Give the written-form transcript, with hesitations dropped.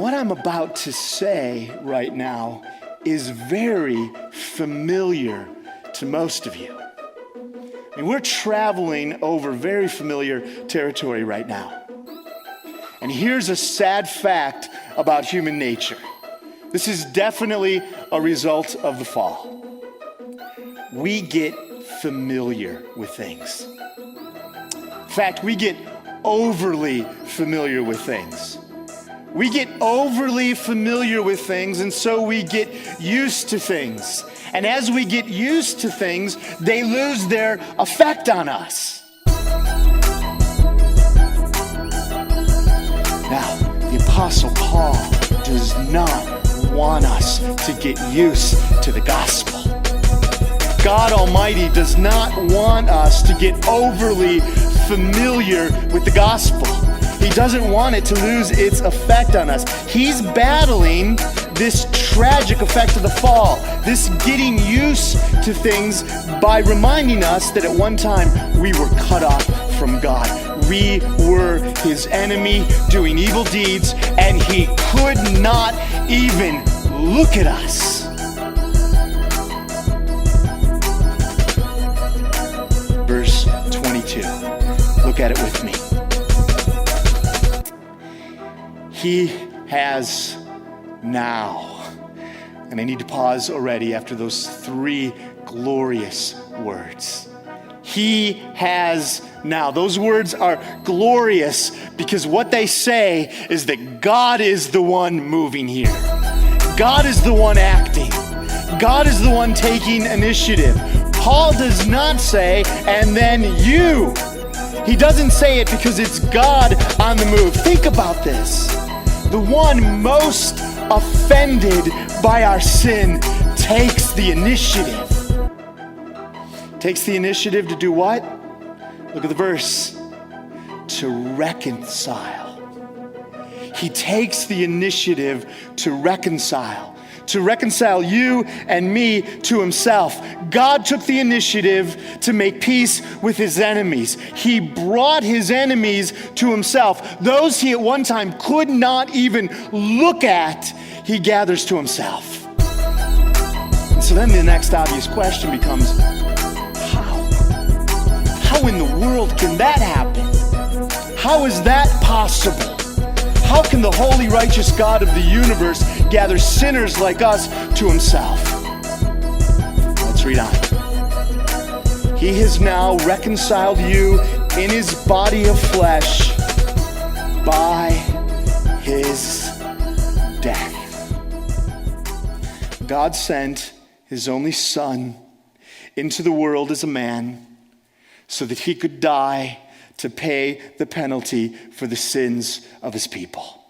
What I'm about to say right now is very familiar to most of you. I mean, we're traveling over very familiar territory right now. And here's a sad fact about human nature. This is definitely a result of the fall. We get familiar with things. In fact, we get overly familiar with things. We get overly familiar with things, and so we get used to things. And as we get used to things, they lose their effect on us. Now, the Apostle Paul does not want us to get used to the gospel. God Almighty does not want us to get overly familiar with the gospel. He doesn't want it to lose its effect on us. He's battling this tragic effect of the fall, this getting used to things by reminding us that at one time we were cut off from God. We were his enemy doing evil deeds, and he could not even look at us. Verse 22. Look at it with me. He has now, and I need to pause already after those three glorious words. He has now. Those words are glorious because what they say is that God is the one moving here. God is the one acting. God is the one taking initiative. Paul does not say, and then you. He doesn't say it because it's God on the move. Think about this. The one most offended by our sin takes the initiative. Takes the initiative to do what? Look at the verse. To reconcile. He takes the initiative to reconcile. To reconcile you and me to himself. God took the initiative to make peace with his enemies. He brought his enemies to himself. Those he at one time could not even look at, he gathers to himself. And so then the next obvious question becomes, how? How in the world can that happen? How is that possible? How can the holy, righteous God of the universe gather sinners like us to himself? Let's read on. He has now reconciled you in his body of flesh by his death. God sent his only Son into the world as a man so that he could die to pay the penalty for the sins of his people.